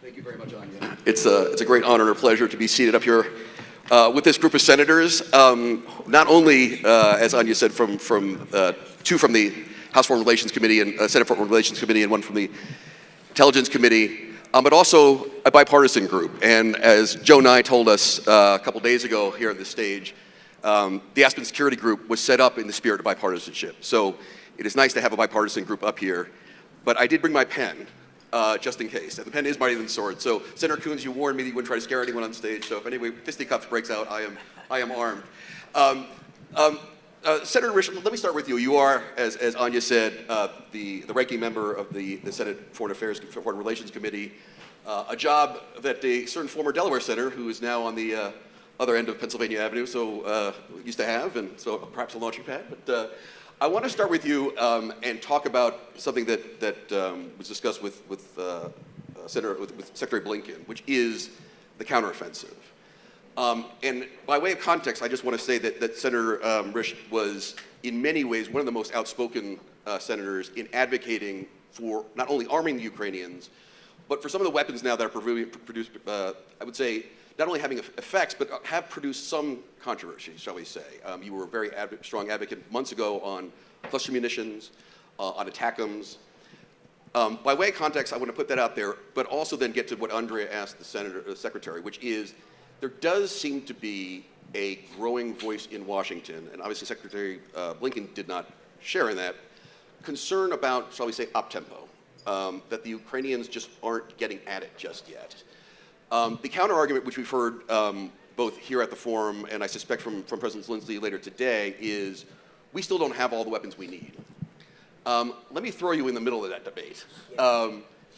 Thank you very much, Anya. It's a great honor and a pleasure to be seated up here with this group of senators. Not only, as Anya said, from two from the House Foreign Relations Committee and Senate Foreign Relations Committee and one from the Intelligence Committee, but also a bipartisan group. And as Joe Nye told us a couple days ago here on this stage, the Aspen Security Group was set up in the spirit of bipartisanship. So it is nice to have a bipartisan group up here. But I did bring my pen, just in case. And the pen is mightier than the sword. So Senator Coons, you warned me that you wouldn't try to scare anyone on stage. So if any fisticuffs breaks out, I am armed. Senator Risch, let me start with you. You are, as Anya said, the ranking member of the Senate Foreign Relations Committee, a job that a certain former Delaware senator, who is now on the other end of Pennsylvania Avenue, used to have, and so perhaps a launching pad. But I want to start with you and talk about something that was discussed with Secretary Blinken, which is the counteroffensive. And by way of context, I just want to say that Senator Risch was, in many ways, one of the most outspoken senators in advocating for not only arming the Ukrainians, but for some of the weapons now that are produced, I would say, not only having effects, but have produced some controversy, shall we say. You were a very strong advocate months ago on cluster munitions, on ATACMS. By way of context, I want to put that out there, but also then get to what Andrea asked the Secretary, which is, there does seem to be a growing voice in Washington, and obviously Secretary Blinken did not share in that, concern about, shall we say, op-tempo, that the Ukrainians just aren't getting at it just yet. The counter-argument, which we've heard both here at the forum and I suspect from President Zelensky later today, is we still don't have all the weapons we need. Let me throw you in the middle of that debate.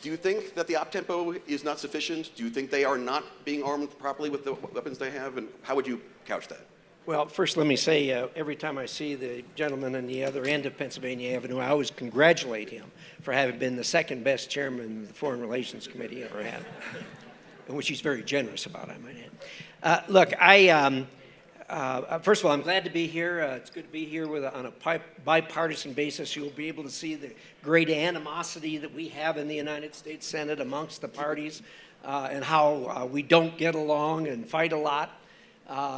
Do you think that the op-tempo is not sufficient? Do you think they are not being armed properly with the weapons they have? And how would you couch that? Well, first let me say, every time I see the gentleman on the other end of Pennsylvania Avenue, I always congratulate him for having been the second best chairman of the Foreign Relations Committee ever had, which he's very generous about, I might add. Look, first of all, I'm glad to be here. It's good to be here on a bipartisan basis. You'll be able to see the great animosity that we have in the United States Senate amongst the parties and how we don't get along and fight a lot.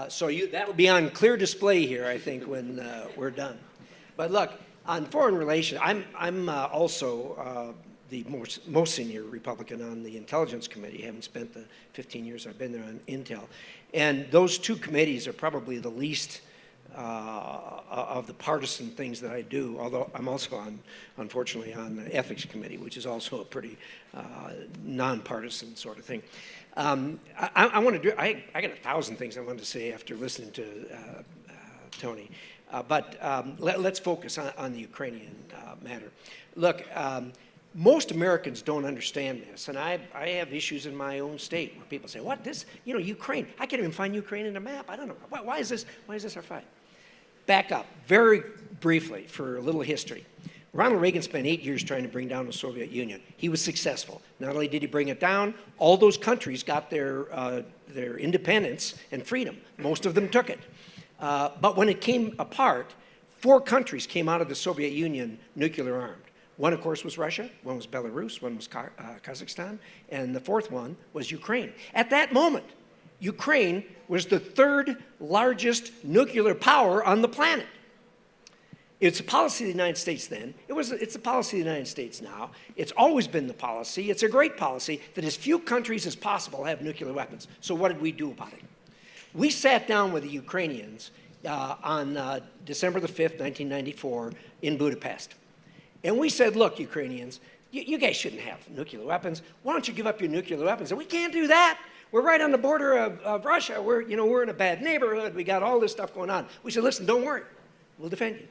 So that'll be on clear display here, I think, when we're done. But look, on foreign relations, I'm also the most senior Republican on the Intelligence Committee, having spent the 15 years I've been there on Intel. And those two committees are probably the least of the partisan things that I do, although I'm also unfortunately, on the Ethics Committee, which is also a pretty nonpartisan sort of thing. I got 1,000 things I wanted to say after listening to Tony, but let's focus on the Ukrainian matter. Look, most Americans don't understand this, and I have issues in my own state where people say, what, this, Ukraine, I can't even find Ukraine in a map, I don't know, why is this our fight? Back up, very briefly, for a little history. Ronald Reagan spent 8 years trying to bring down the Soviet Union. He was successful. Not only did he bring it down, all those countries got their independence and freedom. Most of them took it. But when it came apart, 4 countries came out of the Soviet Union nuclear armed. One, of course, was Russia, one was Belarus, one was Kazakhstan, and the 4th one was Ukraine. At that moment, Ukraine was the 3rd largest nuclear power on the planet. It's a policy of the United States then. It's a policy of the United States now. It's always been the policy. It's a great policy that as few countries as possible have nuclear weapons. So what did we do about it? We sat down with the Ukrainians on December the 5th, 1994 in Budapest. And we said, look, Ukrainians, you guys shouldn't have nuclear weapons. Why don't you give up your nuclear weapons? And we can't do that. We're right on the border of Russia. We're in a bad neighborhood. We got all this stuff going on. We said, listen, don't worry. We'll defend you.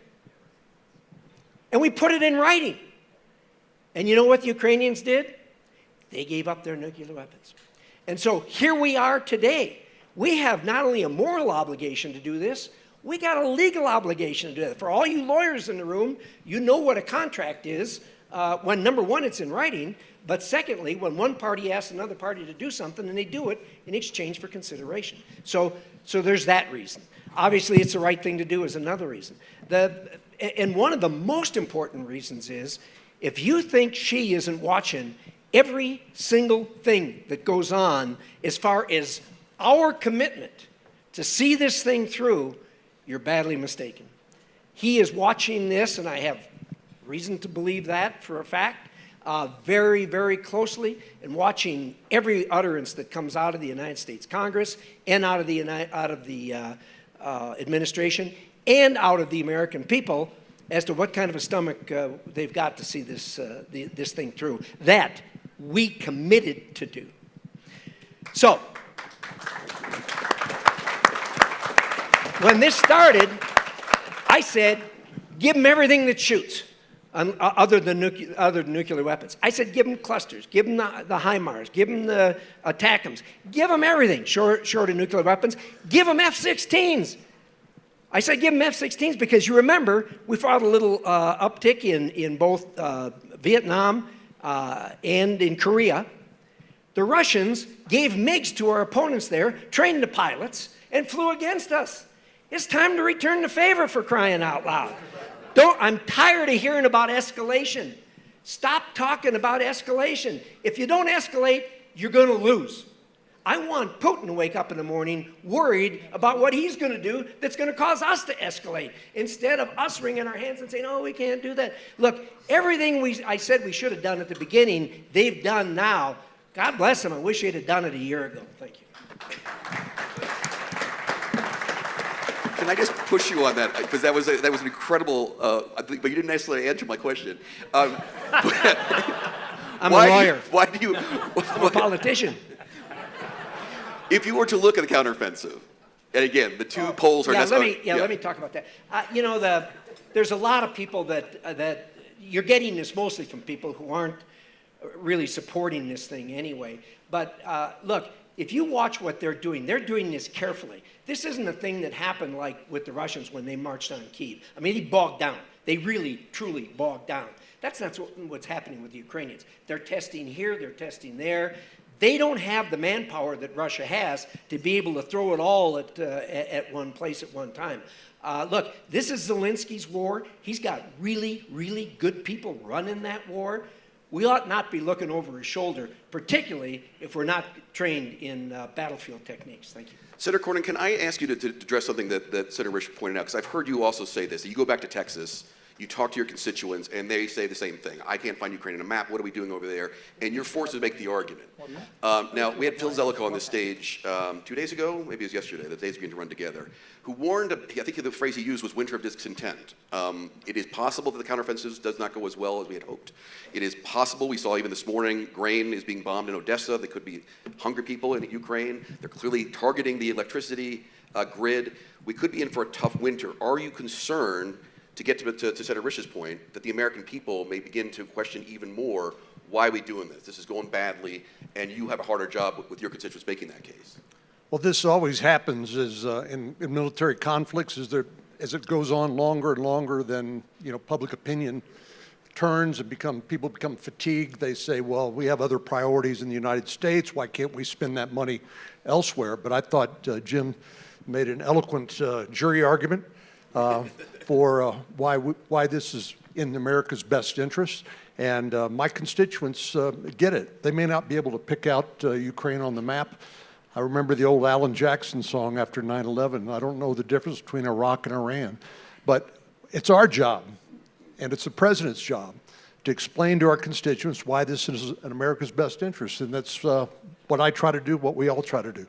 And we put it in writing. And you know what the Ukrainians did? They gave up their nuclear weapons. And so here we are today. We have not only a moral obligation to do this, we got a legal obligation to do that. For all you lawyers in the room, you know what a contract is when, number one, it's in writing, but secondly, when one party asks another party to do something and they do it in exchange for consideration. So there's that reason. Obviously, it's the right thing to do is another reason. And one of the most important reasons is, if you think she isn't watching every single thing that goes on as far as our commitment to see this thing through, you're badly mistaken. He is watching this, and I have reason to believe that for a fact, very, very closely, and watching every utterance that comes out of the United States Congress and out of the administration and out of the American people as to what kind of a stomach they've got to see this thing through. That we committed to do. So, when this started, I said, give them everything that shoots, other than nuclear weapons. I said, give them clusters, give them the HIMARS, give them the ATACMS, give them everything short of nuclear weapons. Give them F-16s. I said, give them F-16s because you remember we fought a little uptick in both Vietnam and in Korea. The Russians gave MiGs to our opponents there, trained the pilots, and flew against us. It's time to return the favor, for crying out loud. I'm tired of hearing about escalation. Stop talking about escalation. If you don't escalate, you're going to lose. I want Putin to wake up in the morning worried about what he's going to do that's going to cause us to escalate, instead of us wringing our hands and saying, oh, we can't do that. Look, everything I said we should have done at the beginning, they've done now. God bless them. I wish they'd have done it a year ago. Thank you. Can I just push you on that? Because that was an incredible, but you didn't necessarily answer my question. I'm a lawyer. Why do you? I'm a politician. If you were to look at the counteroffensive, and again, the two poles are necessary. Let me talk about that. There's a lot of people that you're getting this mostly from people who aren't really supporting this thing anyway. But look, if you watch what they're doing this carefully. This isn't a thing that happened like with the Russians when they marched on Kyiv. I mean, they bogged down. They really, truly bogged down. That's not what's happening with the Ukrainians. They're testing here, they're testing there. They don't have the manpower that Russia has to be able to throw it all at one place at one time. Look, this is Zelensky's war. He's got really, really good people running that war. We ought not be looking over his shoulder, particularly if we're not trained in battlefield techniques. Thank you. Senator Cornyn, can I ask you to address something that Senator Risch pointed out? Because I've heard you also say this. You go back to Texas, you talk to your constituents, and they say the same thing. I can't find Ukraine on a map. What are we doing over there? And you're forced to make the argument. Now, we had Phil Zelikow on this stage 2 days ago, maybe it was yesterday, the days are going to run together, who warned, I think the phrase he used was winter of discontent. It is possible that the counteroffensive does not go as well as we had hoped. It is possible, we saw even this morning, grain is being bombed in Odessa. There could be hungry people in Ukraine. They're clearly targeting the electricity grid. We could be in for a tough winter. Are you concerned, to get to Senator Risch's point, that the American people may begin to question even more, why are we doing this? This is going badly, and you have a harder job with your constituents making that case. Well, this always happens in military conflicts as it goes on longer and longer, then public opinion turns and people become fatigued. They say, well, we have other priorities in the United States. Why can't we spend that money elsewhere? But I thought Jim made an eloquent jury argument for why this is in America's best interest. And my constituents get it. They may not be able to pick out Ukraine on the map. I remember the old Alan Jackson song after 9/11, I don't know the difference between Iraq and Iran. But it's our job, and it's the president's job, to explain to our constituents why this is in America's best interest. And that's what I try to do, what we all try to do.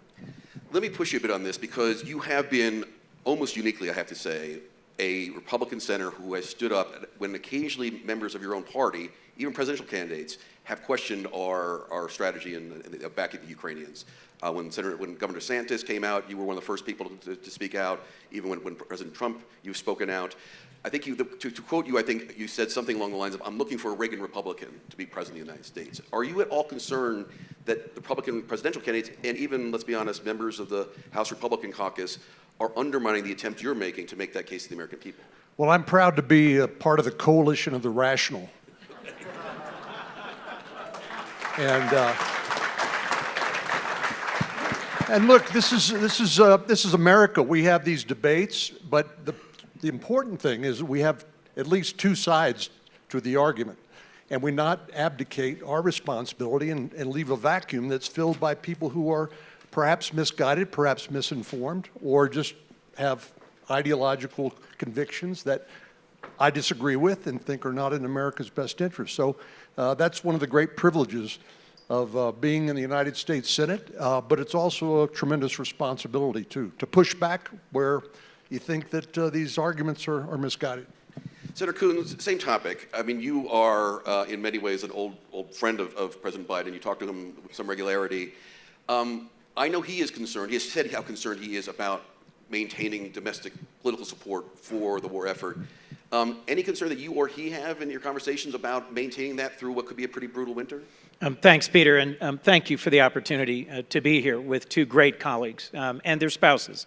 Let me push you a bit on this, because you have been, almost uniquely, I have to say, a Republican senator who has stood up when occasionally members of your own party, even presidential candidates, have questioned our strategy in backing the Ukrainians. When Governor DeSantis came out, you were one of the first people to speak out. Even when President Trump, you've spoken out. I think to quote you, I think you said something along the lines of, I'm looking for a Reagan Republican to be president of the United States. Are you at all concerned that the Republican presidential candidates, and even, let's be honest, members of the House Republican caucus, are undermining the attempt you're making to make that case to the American people? Well, I'm proud to be a part of the coalition of the rational. And look, this is America. We have these debates, but the important thing is we have at least two sides to the argument. and we not abdicate our responsibility and leave a vacuum that's filled by people who are perhaps misguided, perhaps misinformed, or just have ideological convictions that I disagree with and think are not in America's best interest. So that's one of the great privileges of being in the United States Senate, but it's also a tremendous responsibility too, to push back where you think that these arguments are misguided. Senator Coons, same topic. I mean, you are in many ways an old friend of President Biden. You talk to him with some regularity. I know he is concerned. He has said how concerned he is about maintaining domestic political support for the war effort. Any concern that you or he have in your conversations about maintaining that through what could be a pretty brutal winter? Thanks, Peter, and thank you for the opportunity to be here with two great colleagues and their spouses.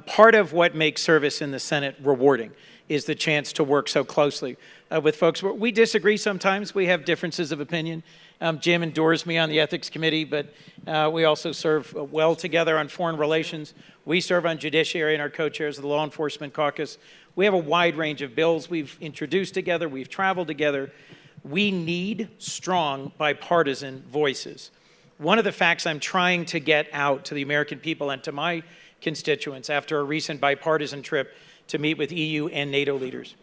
Part of what makes service in the Senate rewarding is the chance to work so closely with folks. We disagree sometimes. We have differences of opinion. Jim endures me on the Ethics Committee, but we also serve well together on foreign relations. We serve on Judiciary and are co-chairs of the Law Enforcement Caucus. We have a wide range of bills we've introduced together. We've traveled together. We need strong bipartisan voices. One of the facts I'm trying to get out to the American people and to my constituents after a recent bipartisan trip to meet with EU and NATO leaders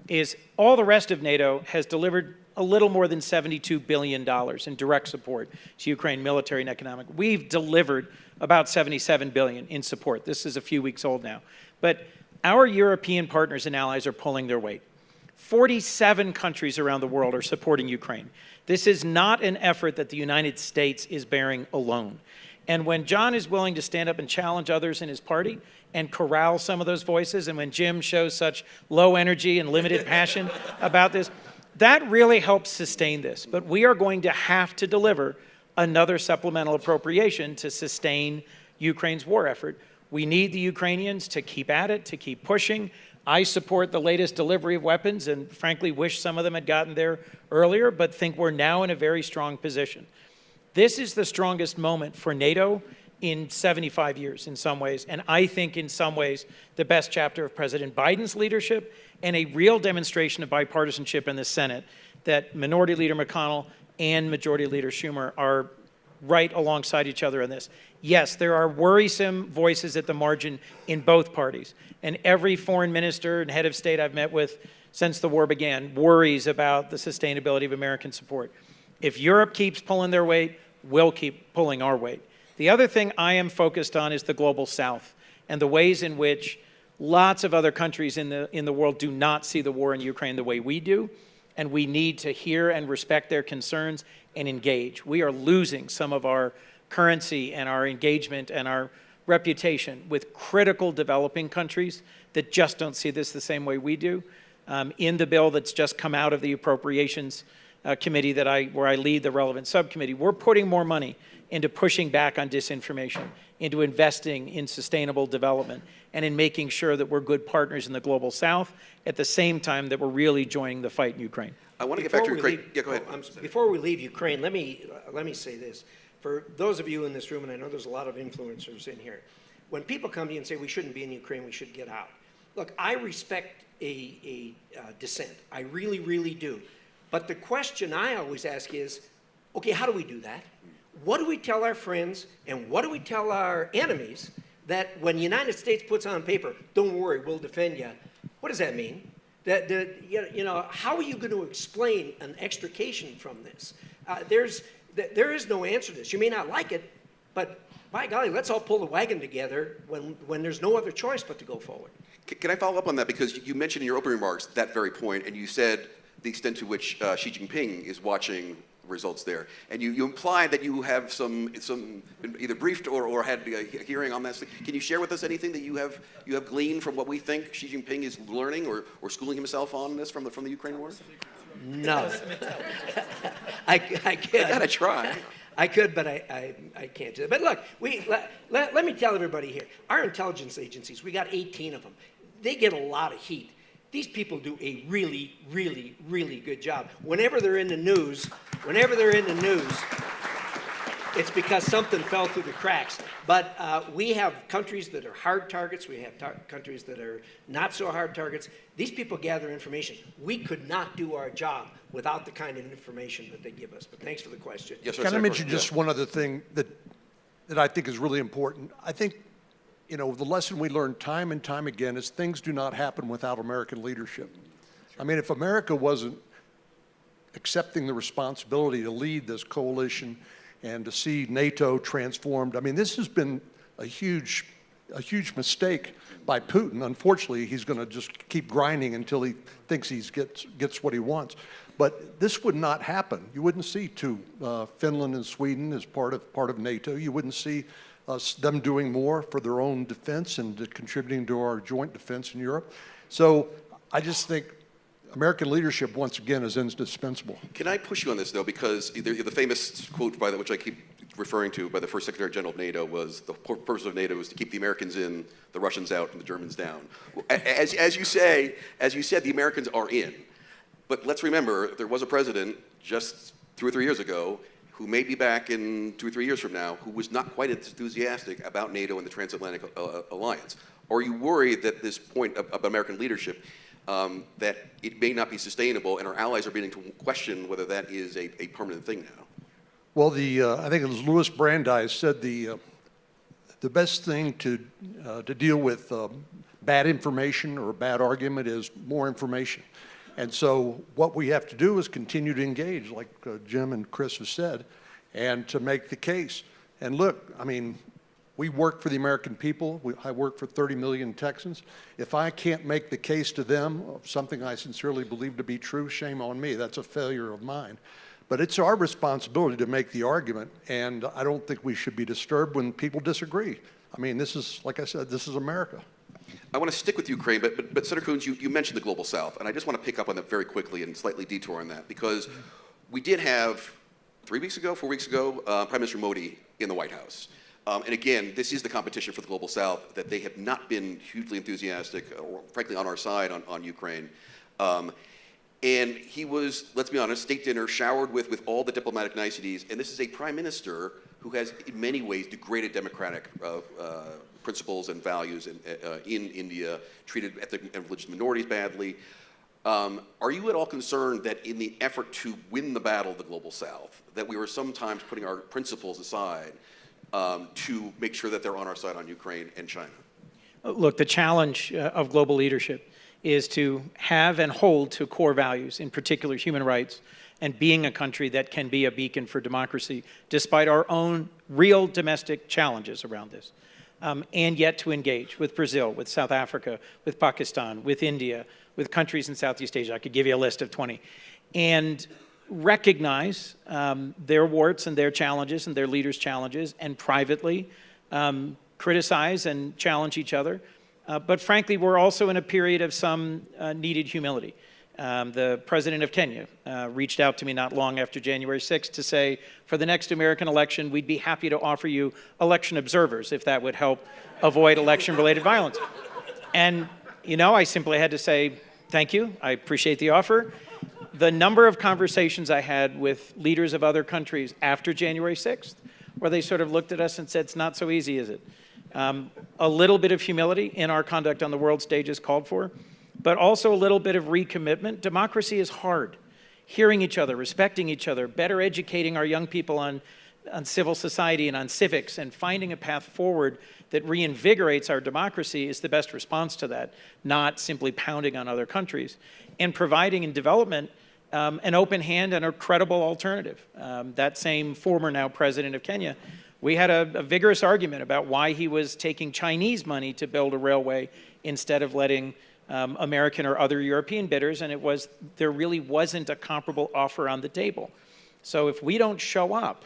is all the rest of NATO has delivered a little more than $72 billion in direct support to Ukraine, military and economic. We've delivered about $77 billion in support. This is a few weeks old now. But our European partners and allies are pulling their weight. 47 countries around the world are supporting Ukraine. This is not an effort that the United States is bearing alone. And when John is willing to stand up and challenge others in his party and corral some of those voices, and when Jim shows such low energy and limited passion about this, that really helps sustain this. But we are going to have to deliver another supplemental appropriation to sustain Ukraine's war effort. We need the Ukrainians to keep at it, to keep pushing. I support the latest delivery of weapons and frankly wish some of them had gotten there earlier, but think we're now in a very strong position. This is the strongest moment for NATO in 75 years in some ways, and I think in some ways the best chapter of President Biden's leadership and a real demonstration of bipartisanship in the Senate that Minority Leader McConnell and Majority Leader Schumer are right alongside each other in this. Yes, there are worrisome voices at the margin in both parties, and every foreign minister and head of state I've met with since the war began worries about the sustainability of American support. If Europe keeps pulling their weight, we'll keep pulling our weight. The other thing I am focused on is the global South and the ways in which lots of other countries in the world do not see the war in Ukraine the way we do, and we need to hear and respect their concerns and engage. We are losing some of our currency and our engagement and our reputation with critical developing countries that just don't see this the same way we do. In the bill that's just come out of the Appropriations Committee where I lead the relevant subcommittee, we're putting more money into pushing back on disinformation, into investing in sustainable development, and in making sure that we're good partners in the global South at the same time that we're really joining the fight in Ukraine. I want to get back to Ukraine. Yeah, go ahead. Before we leave Ukraine, let me say this. For those of you in this room, and I know there's a lot of influencers in here, when people come to you and say we shouldn't be in Ukraine, we should get out. Look, I respect a dissent. I really, really do. But the question I always ask is, okay, how do we do that? What do we tell our friends and what do we tell our enemies that when the United States puts on paper, don't worry, we'll defend you? What does that mean? How are you going to explain an extrication from this? There is no answer to this. You may not like it, but by golly, let's all pull the wagon together when there's no other choice but to go forward. Can I follow up on that? Because you mentioned in your opening remarks that very point, and you said the extent to which Xi Jinping is watching results there. And you implied that you have some either briefed or had a hearing on that. Can you share with us anything that you have gleaned from what we think Xi Jinping is learning or schooling himself on this from the Ukraine war? No. I could. I gotta try. I could, but I can't do that. But look, let me tell everybody here, our intelligence agencies, we got 18 of them. They get a lot of heat. These people do a really, really, really good job. Whenever they're in the news, it's because something fell through the cracks. But we have countries that are hard targets. We have countries that are not so hard targets. These people gather information. We could not do our job without the kind of information that they give us. But thanks for the question. Yes, sir. Can I mention just one other thing that I think is really important? I think, you know, the lesson we learned time and time again is things do not happen without American leadership. I mean, if America wasn't accepting the responsibility to lead this coalition and to see NATO transformed, I mean, this has been a huge mistake by Putin. Unfortunately, he's going to just keep grinding until he thinks he gets what he wants. But this would not happen. You wouldn't see Finland and Sweden as part of NATO. You wouldn't see them doing more for their own defense and contributing to our joint defense in Europe. So I just think American leadership, once again, is indispensable. Can I push you on this, though? Because the famous quote which I keep referring to by the first Secretary General of NATO was, the purpose of NATO is to keep the Americans in, the Russians out, and the Germans down. As you said, the Americans are in. But let's remember, there was a president just 2 or 3 years ago who may be back in 2 or 3 years from now, who was not quite as enthusiastic about NATO and the transatlantic alliance. Are you worried that this point of American leadership, that it may not be sustainable, and our allies are beginning to question whether that is a permanent thing now? Well, I think it was Louis Brandeis said the best thing to deal with bad information or a bad argument is more information. And so what we have to do is continue to engage, like Jim and Chris have said, and to make the case. And look, I mean, we work for the American people. I work for 30 million Texans. If I can't make the case to them of something I sincerely believe to be true, shame on me. That's a failure of mine. But it's our responsibility to make the argument, and I don't think we should be disturbed when people disagree. I mean, this is, like I said, this is America. I want to stick with Ukraine, but Senator Coons, you mentioned the global south, and I just want to pick up on that very quickly and slightly detour on that, because we did have 4 weeks ago, Prime Minister Modi in the White House. And again, this is the competition for the global south, that they have not been hugely enthusiastic, or frankly on our side on Ukraine. And he was, let's be honest, state dinner showered with all the diplomatic niceties, and this is a prime minister who has in many ways degraded democratic principles and values in India, treated ethnic and religious minorities badly. Are you at all concerned that in the effort to win the battle of the global south, that we were sometimes putting our principles aside to make sure that they're on our side on Ukraine and China? Look, the challenge of global leadership is to have and hold to core values, in particular human rights, and being a country that can be a beacon for democracy, despite our own real domestic challenges around this. And yet to engage with Brazil, with South Africa, with Pakistan, with India, with countries in Southeast Asia. I could give you a list of 20. And recognize their warts and their challenges and their leaders' challenges, and privately criticize and challenge each other. But frankly, we're also in a period of some needed humility. The president of Kenya reached out to me not long after January 6th to say, for the next American election, we'd be happy to offer you election observers if that would help avoid election-related violence. And, you know, I simply had to say, thank you, I appreciate the offer. The number of conversations I had with leaders of other countries after January 6th, where they sort of looked at us and said, it's not so easy, is it? A little bit of humility in our conduct on the world stage is called for, but also a little bit of recommitment. Democracy is hard. Hearing each other, respecting each other, better educating our young people on civil society and on civics, and finding a path forward that reinvigorates our democracy is the best response to that, not simply pounding on other countries, and providing in development an open hand and a credible alternative. That same former now president of Kenya, we had a vigorous argument about why he was taking Chinese money to build a railway instead of letting American or other European bidders, and there really wasn't a comparable offer on the table. So if we don't show up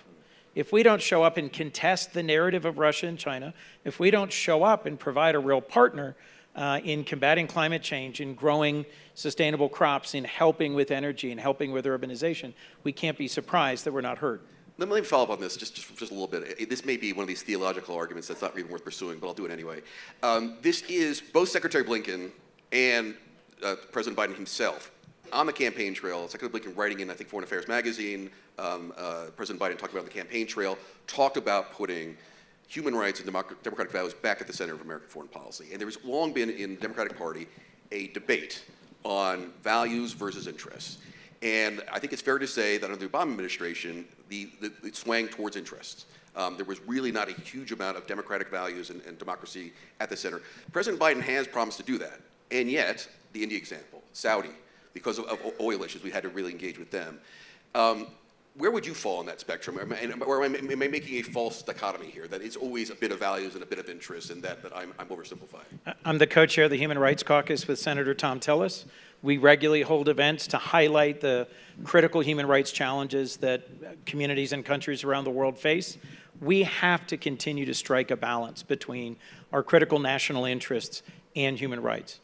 and contest the narrative of Russia and China, if we don't show up and provide a real partner in combating climate change, in growing sustainable crops, in helping with energy, and helping with urbanization, we can't be surprised that we're not heard. Let me follow up on this just a little bit. This may be one of these theological arguments that's not even worth pursuing, but I'll do it anyway. This is both Secretary Blinken and President Biden himself on the campaign trail, Secretary Blinken writing in, I think, Foreign Affairs Magazine, President Biden talked about on the campaign trail, talked about putting human rights and democratic values back at the center of American foreign policy. And there's long been in the Democratic Party a debate on values versus interests. And I think it's fair to say that under the Obama administration, it swang towards interests. There was really not a huge amount of democratic values and democracy at the center. President Biden has promised to do that. And yet, the India example, Saudi, because of oil issues, we had to really engage with them. Where would you fall on that spectrum? Or am I making a false dichotomy here, that it's always a bit of values and a bit of interest, and that I'm oversimplifying? I'm the co-chair of the Human Rights Caucus with Senator Tom Tillis. We regularly hold events to highlight the critical human rights challenges that communities and countries around the world face. We have to continue to strike a balance between our critical national interests and human rights.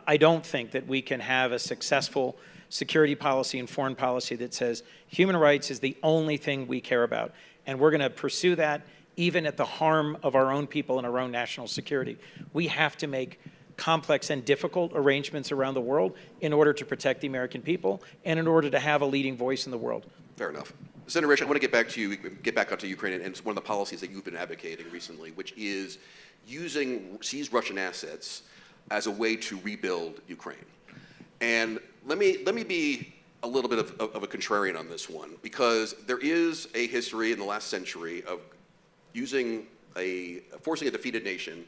I don't think that we can have a successful security policy and foreign policy that says human rights is the only thing we care about, and we're going to pursue that even at the harm of our own people and our own national security. We have to make complex and difficult arrangements around the world in order to protect the American people and in order to have a leading voice in the world. Fair enough. Senator Risch, I want to get back onto Ukraine, and it's one of the policies that you've been advocating recently, which is using seized Russian assets as a way to rebuild Ukraine. And let me be a little bit of a contrarian on this one, because there is a history in the last century of forcing a defeated nation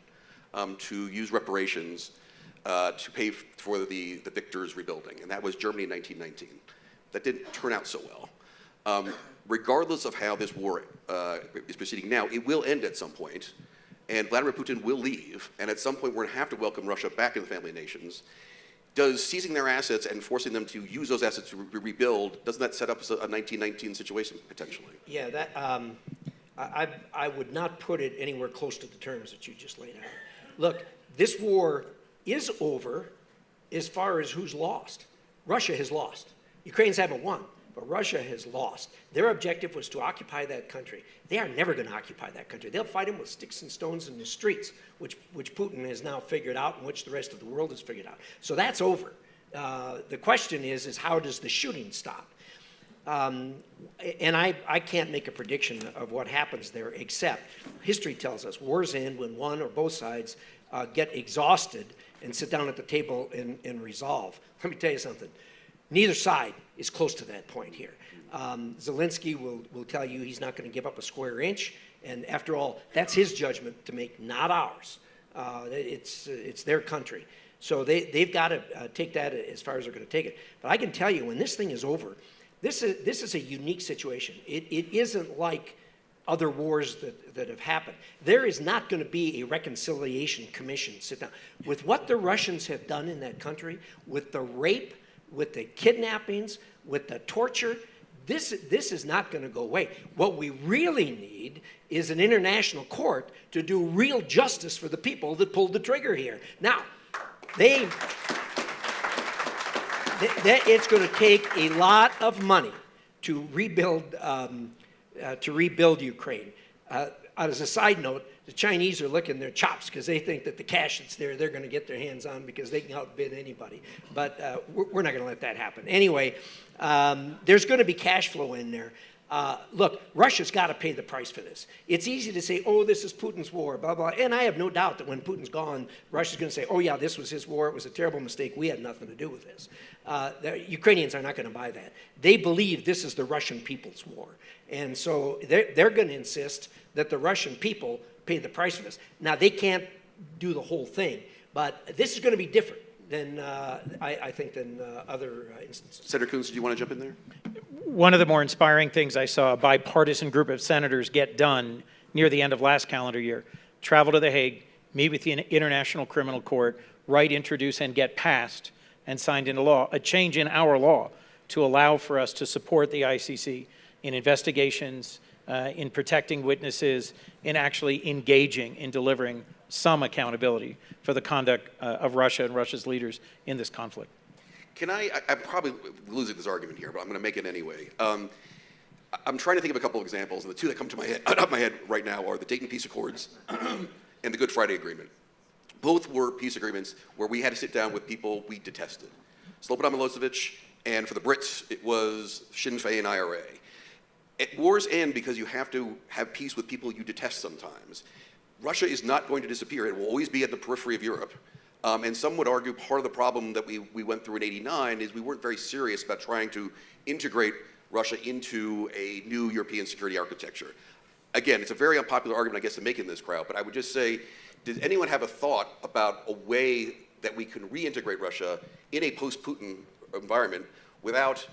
to use reparations to pay for the victors' rebuilding, and that was Germany in 1919. That didn't turn out so well. Regardless of how this war is proceeding now, it will end at some point, and Vladimir Putin will leave, and at some point we're going to have to welcome Russia back in the family of nations. Does seizing their assets and forcing them to use those assets to rebuild, doesn't that set up a 1919 situation potentially? Yeah, that I would not put it anywhere close to the terms that you just laid out. Look, this war is over as far as who's lost. Russia has lost. Ukrainians haven't won, but Russia has lost. Their objective was to occupy that country. They are never going to occupy that country. They'll fight them with sticks and stones in the streets, which Putin has now figured out and which the rest of the world has figured out. So that's over. The question is how does the shooting stop? And I can't make a prediction of what happens there, except history tells us wars end when one or both sides get exhausted and sit down at the table and resolve. Let me tell you something. Neither side is close to that point here. Zelensky will tell you he's not going to give up a square inch, and after all, that's his judgment to make, not ours. It's their country. So they've got to take that as far as they're going to take it. But I can tell you, when this thing is over, this is a unique situation. It isn't like other wars that have happened. There is not going to be a reconciliation commission sit down. With what the Russians have done in that country, with the rape, with the kidnappings, with the torture, this is not going to go away. What we really need is an international court to do real justice for the people that pulled the trigger here. Now, it's going to take a lot of money to rebuild Ukraine. As a side note, the Chinese are licking their chops because they think that the cash that's there, they're going to get their hands on because they can outbid anybody. But we're not going to let that happen. Anyway, there's going to be cash flow in there. Look, Russia's got to pay the price for this. It's easy to say, oh, this is Putin's war, blah, blah. And I have no doubt that when Putin's gone, Russia's going to say, oh, yeah, this was his war. It was a terrible mistake. We had nothing to do with this. The Ukrainians are not going to buy that. They believe this is the Russian people's war. And so they're going to insist that the Russian people pay the price for this. Now, they can't do the whole thing, but this is going to be different than, I think, than other instances. Senator Coons, do you want to jump in there? One of the more inspiring things I saw a bipartisan group of senators get done near the end of last calendar year, travel to The Hague, meet with the International Criminal Court, write, introduce, and get passed and signed into law, a change in our law to allow for us to support the ICC in investigations, in protecting witnesses, in actually engaging in delivering some accountability for the conduct of Russia and Russia's leaders in this conflict. I'm probably losing this argument here, but I'm going to make it anyway. I'm trying to think of a couple of examples, and the two that come to my head right now are the Dayton Peace Accords and the Good Friday Agreement. Both were peace agreements where we had to sit down with people we detested. Slobodan Milosevic And for the Brits, it was Sinn Féin IRA. Wars end because you have to have peace with people you detest sometimes. Russia is not going to disappear. It will always be at the periphery of Europe. And some would argue part of the problem that we went through in '89 is we weren't very serious about trying to integrate Russia into a new European security architecture. Again, it's a very unpopular argument, I guess, to make in this crowd, but I would just say, does anyone have a thought about a way that we can reintegrate Russia in a post-Putin environment without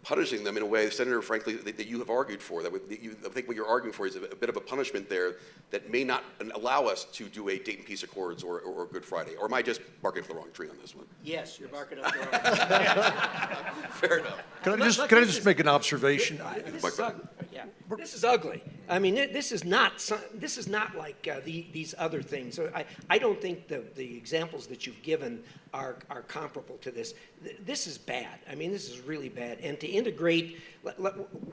punishing them in a way, Senator, frankly, that you have argued for? I think what you're arguing for is a bit of a punishment there that may not allow us to do a Dayton Peace Accords or Good Friday. Or am I just barking up the wrong tree on this one? Yes, you're barking up the wrong tree. Fair enough. Can I just make an observation? This is ugly. I mean, this is not like these other things. So I don't think the examples that you've given are comparable to this. This is bad. I mean, this is really bad. And to integrate,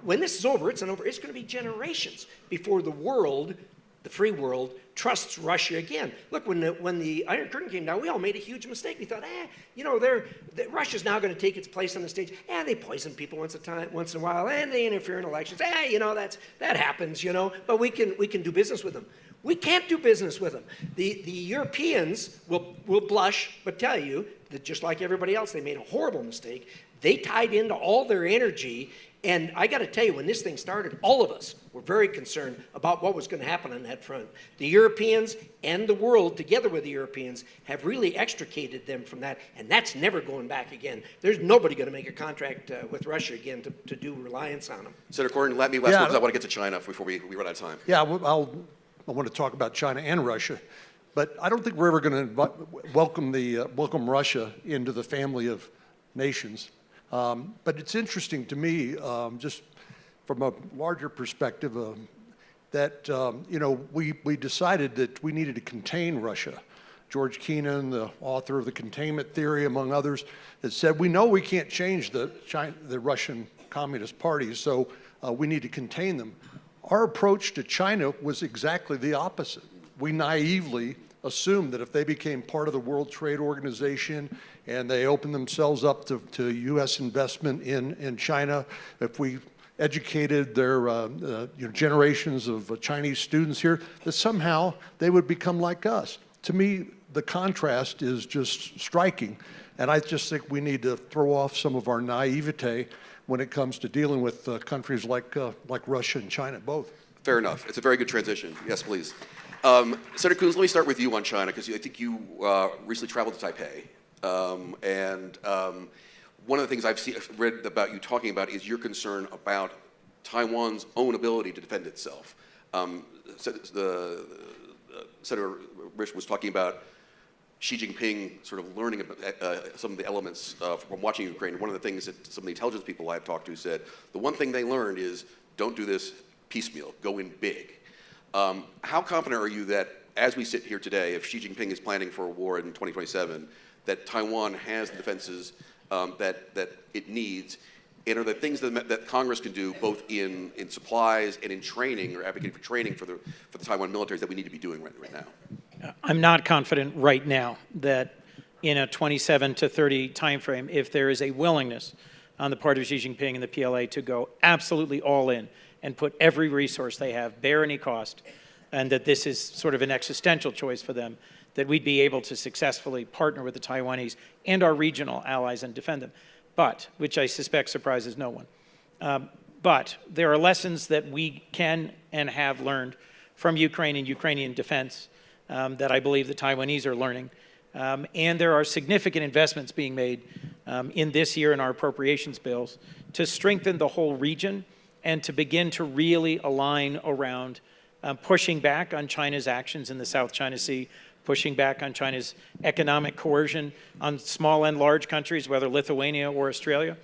when this is over, it's going to be generations before the world, the free world, trusts Russia again. Look, when the Iron Curtain came down, we all made a huge mistake. We thought, Russia's now going to take its place on the stage. They poison people once in a while, and they interfere in elections. That happens, But we can do business with them. We can't do business with them. The Europeans will blush, but tell you that just like everybody else, they made a horrible mistake. They tied into all their energy. And I got to tell you, when this thing started, all of us were very concerned about what was going to happen on that front. The Europeans and the world, together with the Europeans, have really extricated them from that, and that's never going back again. There's nobody going to make a contract with Russia again to do reliance on them. Senator Cornyn, let me last one because I want to get to China before we run out of time. Yeah, I want to talk about China and Russia, but I don't think we're ever going to welcome Russia into the family of nations. But it's interesting to me, just from a larger perspective, that we decided that we needed to contain Russia. George Kennan, the author of the containment theory, among others, that said we know we can't change the Russian Communist Party, so we need to contain them. Our approach to China was exactly the opposite. We naively assumed that if they became part of the World Trade Organization and they opened themselves up to U.S. investment in China, if we educated their generations of Chinese students here, that somehow they would become like us. To me, the contrast is just striking, and I just think we need to throw off some of our naivete when it comes to dealing with countries like Russia and China, both. Fair enough. It's a very good transition. Yes, please. Senator Coons, let me start with you on China, because I think you recently traveled to Taipei. One of the things I've read about you talking about is your concern about Taiwan's own ability to defend itself. Senator Risch was talking about Xi Jinping sort of learning some of the elements from watching Ukraine. One of the things that some of the intelligence people I've talked to said, the one thing they learned is don't do this piecemeal, go in big. How confident are you that as we sit here today, if Xi Jinping is planning for a war in 2027, that Taiwan has the defenses that it needs? And are there things that Congress can do both in supplies and in training or advocating for training for the Taiwan militaries that we need to be doing right now? I'm not confident right now that in a 27 to 30 timeframe, if there is a willingness on the part of Xi Jinping and the PLA to go absolutely all in and put every resource they have, bear any cost, and that this is sort of an existential choice for them, that we'd be able to successfully partner with the Taiwanese and our regional allies and defend them. But, which I suspect surprises no one, but there are lessons that we can and have learned from Ukraine and Ukrainian defense that I believe the Taiwanese are learning. And there are significant investments being made in this year in our appropriations bills to strengthen the whole region and to begin to really align around pushing back on China's actions in the South China Sea, pushing back on China's economic coercion on small and large countries, whether Lithuania or Australia,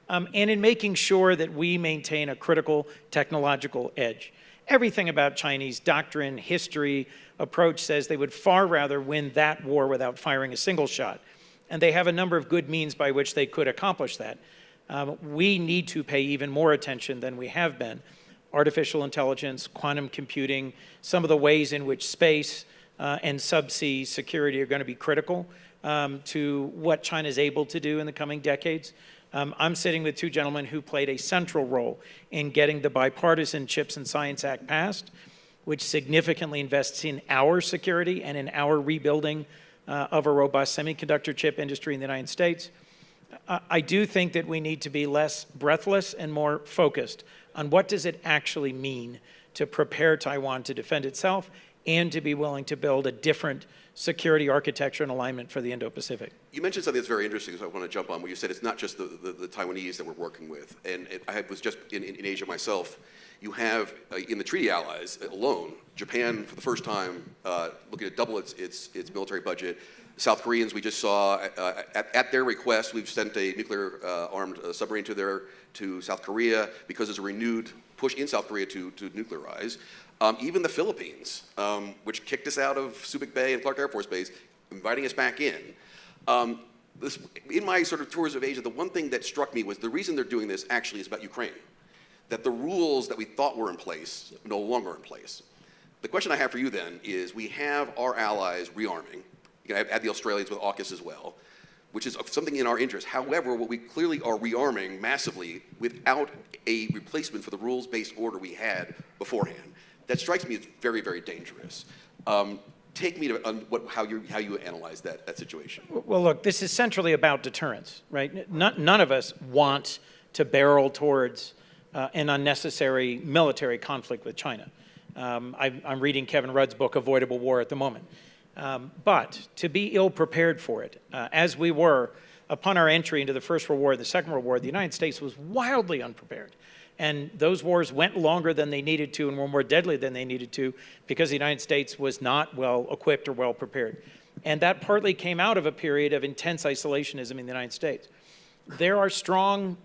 and in making sure that we maintain a critical technological edge. Everything about Chinese doctrine, history, approach says they would far rather win that war without firing a single shot. And they have a number of good means by which they could accomplish that. We need to pay even more attention than we have been. Artificial intelligence, quantum computing, some of the ways in which space and subsea security are going to be critical to what China is able to do in the coming decades. I'm sitting with two gentlemen who played a central role in getting the bipartisan CHIPS and Science Act passed, which significantly invests in our security and in our rebuilding of a robust semiconductor chip industry in the United States. I do think that we need to be less breathless and more focused on what does it actually mean to prepare Taiwan to defend itself and to be willing to build a different security architecture and alignment for the Indo-Pacific. You mentioned something that's very interesting, so I want to jump on where you said it's not just the Taiwanese that we're working with. And I was just in Asia myself. You have, in the treaty allies alone, Japan, for the first time, looking to double its military budget. South Koreans, we just saw, at their request, we've sent a nuclear-armed submarine to South Korea because there's a renewed push in South Korea to nuclearize. Even the Philippines, which kicked us out of Subic Bay and Clark Air Force Base, inviting us back in. In my sort of tours of Asia, the one thing that struck me was the reason they're doing this actually is about Ukraine. That the rules that we thought were in place are no longer in place. The question I have for you then is, we have our allies rearming. You can add the Australians with AUKUS as well, which is something in our interest. However, what we clearly are rearming massively without a replacement for the rules-based order we had beforehand. That strikes me as very, very dangerous. Take me to how you analyze that situation. Well, look, this is centrally about deterrence, right? None of us want to barrel towards an unnecessary military conflict with China. I'm reading Kevin Rudd's book, Avoidable War, at the moment. But to be ill-prepared for it, as we were upon our entry into the First World War and the Second World War, the United States was wildly unprepared. And those wars went longer than they needed to and were more deadly than they needed to because the United States was not well equipped or well prepared. And that partly came out of a period of intense isolationism in the United States. There are strong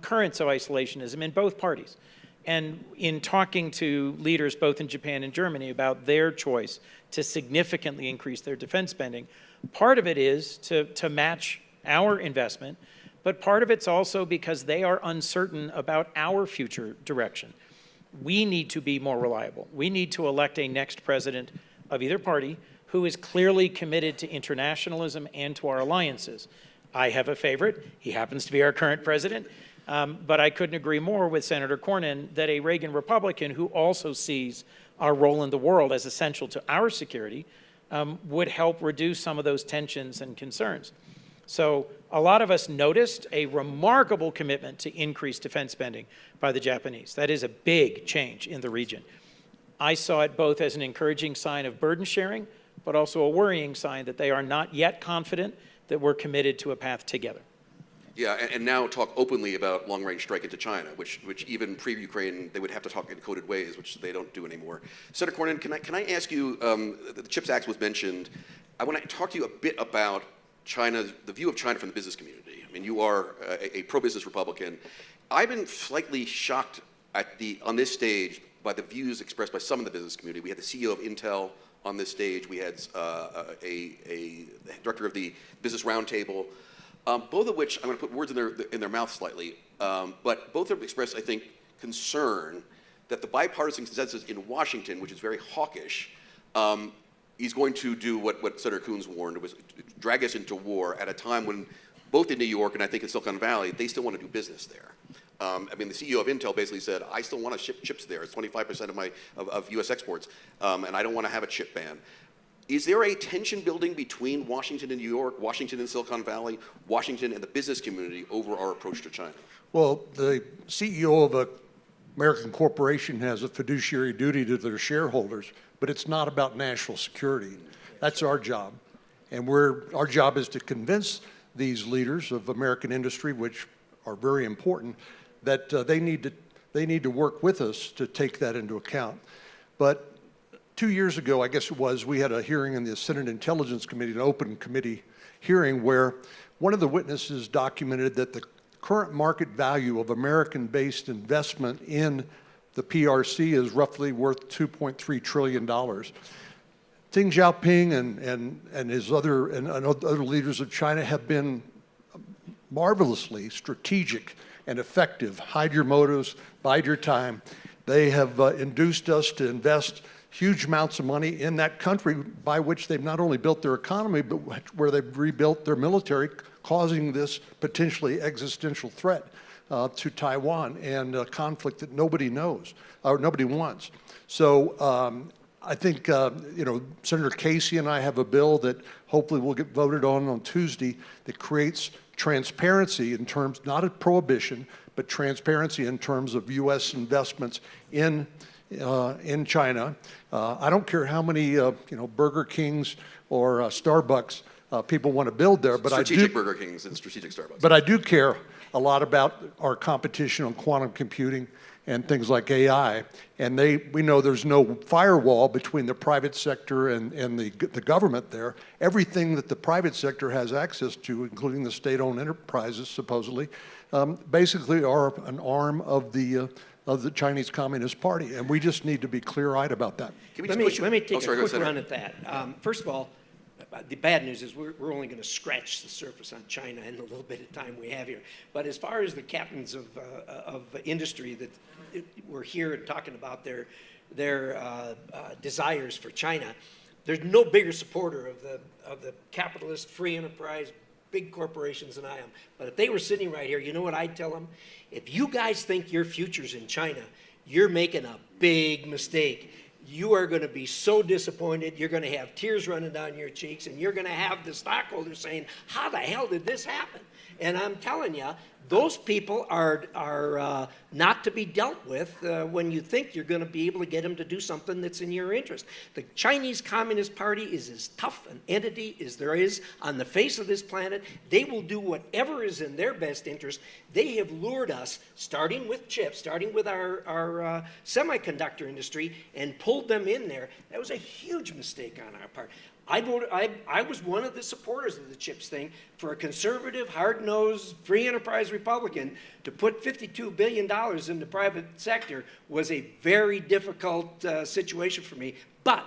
currents of isolationism in both parties. And in talking to leaders both in Japan and Germany about their choice to significantly increase their defense spending, part of it is to match our investment, but part of it's also because they are uncertain about our future direction. We need to be more reliable. We need to elect a next president of either party who is clearly committed to internationalism and to our alliances. I have a favorite. He happens to be our current president. But I couldn't agree more with Senator Cornyn that a Reagan Republican who also sees our role in the world as essential to our security would help reduce some of those tensions and concerns. So a lot of us noticed a remarkable commitment to increase defense spending by the Japanese. That is a big change in the region. I saw it both as an encouraging sign of burden sharing, but also a worrying sign that they are not yet confident that we're committed to a path together. Yeah, and now talk openly about long-range strike into China, which even pre-Ukraine, they would have to talk in coded ways, which they don't do anymore. Senator Cornyn, can I ask you, the CHIPS Act was mentioned. I want to talk to you a bit about China, the view of China from the business community. I mean, you are a pro-business Republican. I've been slightly shocked on this stage by the views expressed by some of the business community. We had the CEO of Intel on this stage. We had a director of the Business Roundtable. Both of which, I'm going to put words in their mouth slightly, but both have expressed, I think, concern that the bipartisan consensus in Washington, which is very hawkish, is going to do what Senator Coons warned, was drag us into war at a time when both in New York and I think in Silicon Valley, they still want to do business there. I mean, the CEO of Intel basically said, I still want to ship chips there. It's 25% of U.S. exports, and I don't want to have a chip ban. Is there a tension building between Washington and New York, Washington and Silicon Valley, Washington and the business community over our approach to China? Well, the CEO of an American corporation has a fiduciary duty to their shareholders, but it's not about national security. That's our job. And our job is to convince these leaders of American industry, which are very important, that they need to work with us to take that into account. But 2 years ago, I guess it was, we had a hearing in the Senate Intelligence Committee, an open committee hearing, where one of the witnesses documented that the current market value of American-based investment in the PRC is roughly worth $2.3 trillion. Deng Xiaoping and his other leaders of China have been marvelously strategic and effective. Hide your motives, bide your time. They have induced us to invest huge amounts of money in that country by which they've not only built their economy, but where they've rebuilt their military causing this potentially existential threat to Taiwan and a conflict that nobody knows or nobody wants. So I think, Senator Casey and I have a bill that hopefully will get voted on Tuesday that creates transparency in terms, not of prohibition, but transparency in terms of U.S. investments in China. I don't care how many, Burger Kings or Starbucks people want to build there, but strategic Burger Kings and strategic Starbucks. But I do care a lot about our competition on quantum computing and things like AI. And we know there's no firewall between the private sector and the government there. Everything that the private sector has access to, including the state-owned enterprises, supposedly, basically are an arm of the Chinese Communist Party. And we just need to be clear-eyed about that. Let me take a quick run at that. First of all, the bad news is we're only going to scratch the surface on China in the little bit of time we have here. But as far as the captains of industry that we're here and talking about their desires for China, there's no bigger supporter of the capitalist free enterprise big corporations than I am. But if they were sitting right here, you know what I'd tell them? If you guys think your future's in China, you're making a big mistake. You are going to be so disappointed. You're going to have tears running down your cheeks, and you're going to have the stockholders saying, how the hell did this happen? And I'm telling you, those people are not to be dealt with when you think you're going to be able to get them to do something that's in your interest. The Chinese Communist Party is as tough an entity as there is on the face of this planet. They will do whatever is in their best interest. They have lured us, starting with chips, starting with our semiconductor industry, and pulled them in there. That was a huge mistake on our part. I was one of the supporters of the CHIPS thing. For a conservative, hard-nosed, free enterprise Republican to put $52 billion in the private sector was a very difficult situation for me. But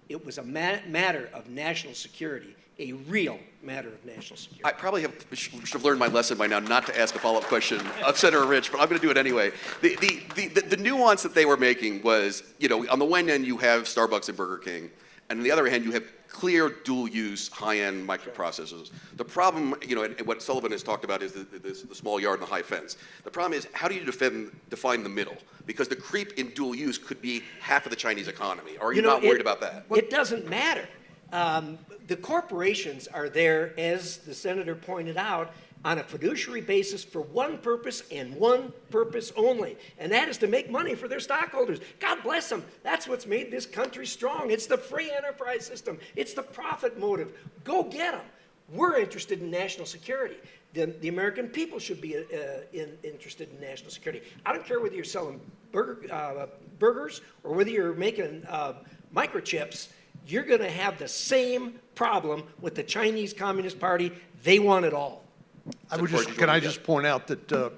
it was a matter of national security, a real matter of national security. I probably should have learned my lesson by now not to ask a follow-up question of Senator Risch, but I'm going to do it anyway. The nuance that they were making was, on the one end you have Starbucks and Burger King, and on the other hand you have clear dual-use, high-end microprocessors. The problem, and what Sullivan has talked about is the small yard and the high fence. The problem is, how do you define the middle? Because the creep in dual use could be half of the Chinese economy. Are you not worried about that? It doesn't matter. The corporations are there, as the senator pointed out, on a fiduciary basis for one purpose and one purpose only, and that is to make money for their stockholders. God bless them. That's what's made this country strong. It's the free enterprise system. It's the profit motive. Go get them. We're interested in national security. The American people should be interested in national security. I don't care whether you're selling burgers or whether you're making microchips. You're going to have the same problem with the Chinese Communist Party. They want it all. Can I just point out that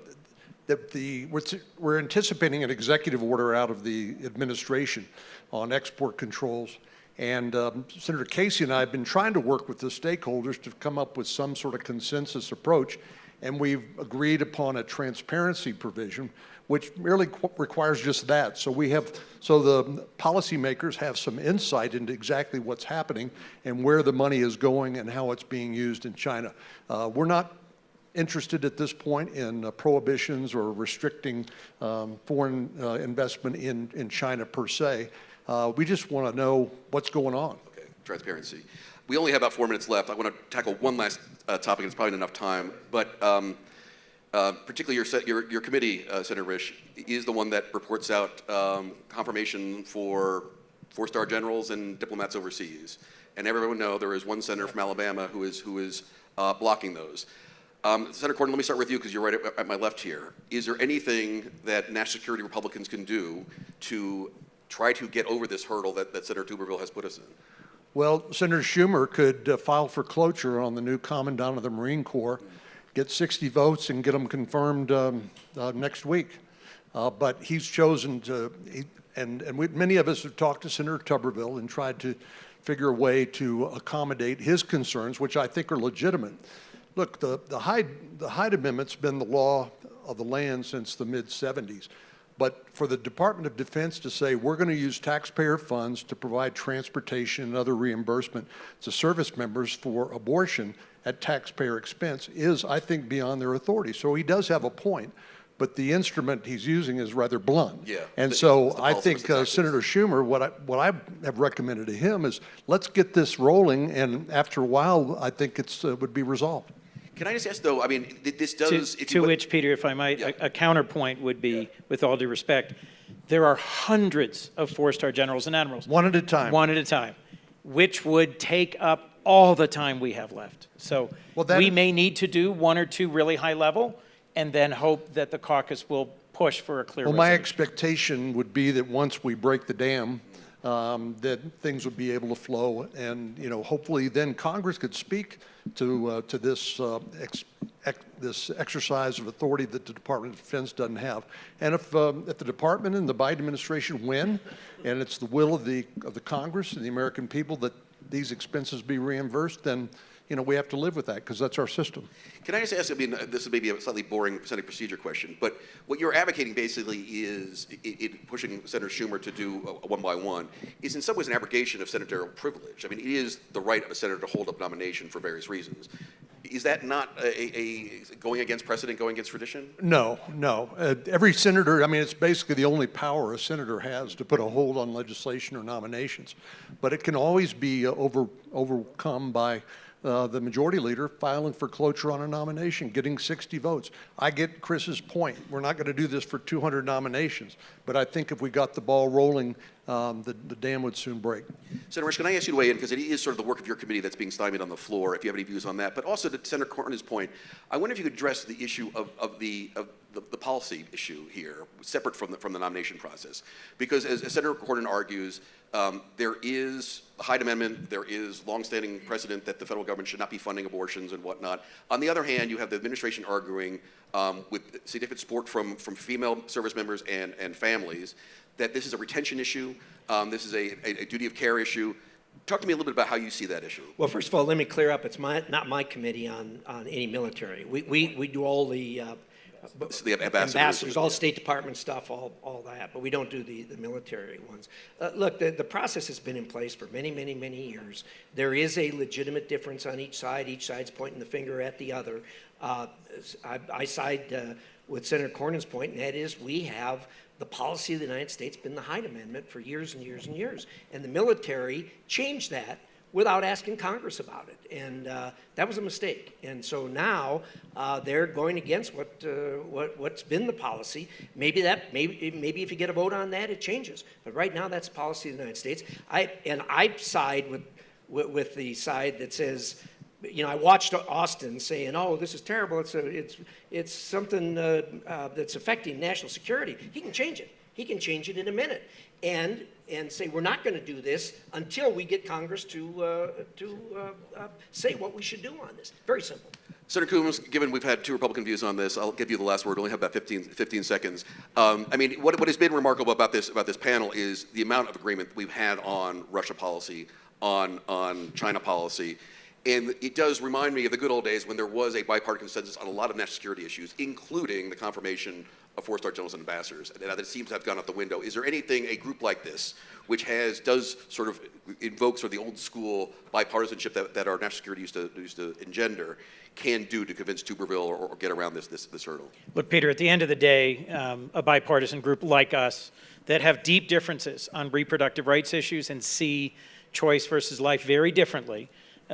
we're anticipating an executive order out of the administration on export controls, and Senator Casey and I have been trying to work with the stakeholders to come up with some sort of consensus approach, and we've agreed upon a transparency provision, which merely requires just that. So the policymakers have some insight into exactly what's happening and where the money is going and how it's being used in China. We're not interested at this point in prohibitions or restricting foreign investment in China per se. We just want to know what's going on. Okay, transparency. We only have about 4 minutes left. I want to tackle one last topic, and it's probably not enough time, but particularly your committee, Senator Risch, is the one that reports out confirmation for four-star generals and diplomats overseas. And everyone knows there is one senator from Alabama who is blocking those. Senator Cornyn, let me start with you because you're right at my left here. Is there anything that national security Republicans can do to try to get over this hurdle that Senator Tuberville has put us in? Well, Senator Schumer could file for cloture on the new Commandant of the Marine Corps, get 60 votes and get them confirmed next week. But he's chosen to, many of us have talked to Senator Tuberville and tried to figure a way to accommodate his concerns, which I think are legitimate. Look, the Hyde Amendment's been the law of the land since the mid-'70s. But for the Department of Defense to say we're going to use taxpayer funds to provide transportation and other reimbursement to service members for abortion, at taxpayer expense is, I think, beyond their authority. So he does have a point, but the instrument he's using is rather blunt. Yeah. And so I think taxes. Senator Schumer, what I have recommended to him is, let's get this rolling, and after a while, I think it's would be resolved. Can I just ask, though, I mean, this does... To which, Peter, if I might, a counterpoint would be, with all due respect, there are hundreds of four-star generals and admirals. One at a time. One at a time, which would take up all the time we have left. So we may need to do one or two really high level and then hope that the caucus will push for a clear resolution. My expectation would be that once we break the dam, that things would be able to flow, and hopefully then Congress could speak to this this exercise of authority that the Department of Defense doesn't have. And if the Department and the Biden administration win, and it's the will of the Congress and the American people that these expenses be reimbursed, then we have to live with that because that's our system. Can I just ask, I mean, this is maybe a slightly boring Senate procedure question, but what you're advocating basically is pushing Senator Schumer to do a one-by-one is in some ways an abrogation of senatorial privilege. I mean, it is the right of a senator to hold up nomination for various reasons. Is that not a going against precedent, going against tradition? No. Every senator, I mean, it's basically the only power a senator has to put a hold on legislation or nominations. But it can always be overcome by the majority leader filing for cloture on a nomination, getting 60 votes. I get Chris's point. We're not going to do this for 200 nominations. But I think if we got the ball rolling, the dam would soon break. Senator Risch, can I ask you to weigh in, because it is sort of the work of your committee that's being stymied on the floor, if you have any views on that. But also to Senator Cornyn's point, I wonder if you could address the issue of the policy issue here, separate from the nomination process. Because as Senator Cornyn argues, there is the Hyde Amendment, there is longstanding precedent that the federal government should not be funding abortions and whatnot. On the other hand, you have the administration arguing with significant support from female service members and families that this is a retention issue, this is a duty of care issue. Talk to me a little bit about how you see that issue. Well, first of all, let me clear up. It's not my committee on any military. We do all the ambassadors, all State Department stuff, all that, but we don't do the military ones. Look, the process has been in place for many, many, many years. There is a legitimate difference on each side. Each side's pointing the finger at the other. I side with Senator Cornyn's point, and that is we have the policy of the United States been the Hyde Amendment for years and years and years. And the military changed that without asking Congress about it, and that was a mistake. And so now they're going against what's been the policy. Maybe if you get a vote on that, it changes. But right now, that's the policy of the United States. I side with the side that says, I watched Austin saying, "Oh, this is terrible. It's something that's affecting national security." He can change it. He can change it in a minute, and say we're not going to do this until we get Congress to say what we should do on this. Very simple. Senator Coons, given we've had two Republican views on this, I'll give you the last word. We only have about 15 seconds. I mean, what has been remarkable about this panel is the amount of agreement we've had on Russia policy, on China policy. And it does remind me of the good old days when there was a bipartisan consensus on a lot of national security issues, including the confirmation of four-star generals and ambassadors. And now that it seems to have gone out the window, is there anything a group like this, which does sort of invoke sort of the old school bipartisanship that our national security used to engender, can do to convince Tuberville or get around this hurdle? Look, Peter, at the end of the day, a bipartisan group like us that have deep differences on reproductive rights issues and see choice versus life very differently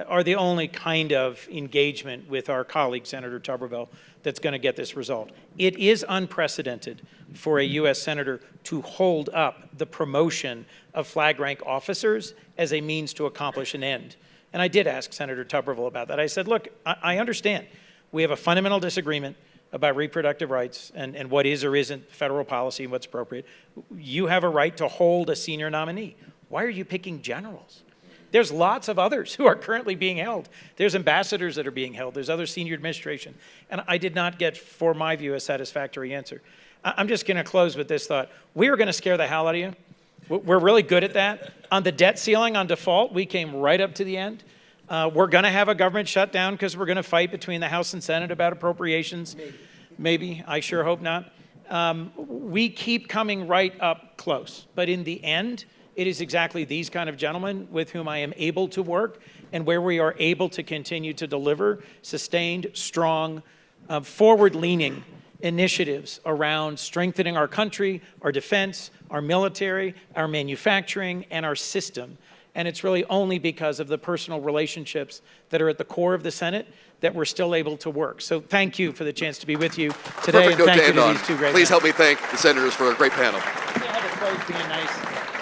are the only kind of engagement with our colleague, Senator Tuberville, that's going to get this resolved. It is unprecedented for a U.S. Senator to hold up the promotion of flag rank officers as a means to accomplish an end. And I did ask Senator Tuberville about that. I said, look, I understand we have a fundamental disagreement about reproductive rights and what is or isn't federal policy and what's appropriate. You have a right to hold a senior nominee. Why are you picking generals? There's lots of others who are currently being held. There's ambassadors that are being held. There's other senior administration. And I did not get, for my view, a satisfactory answer. I'm just going to close with this thought. We are going to scare the hell out of you. We're really good at that. On the debt ceiling, on default, we came right up to the end. We're going to have a government shutdown because we're going to fight between the House and Senate about appropriations. Maybe. I sure hope not. We keep coming right up close. But in the end, it is exactly these kind of gentlemen with whom I am able to work and where we are able to continue to deliver sustained, strong, forward-leaning initiatives around strengthening our country, our defense, our military, our manufacturing, and our system. And it's really only because of the personal relationships that are at the core of the Senate that we're still able to work. So thank you for the chance to be with you today, Perfect and note thank to you end to on. these two great Please men. help me thank the senators for a great panel. Yeah, to close being nice.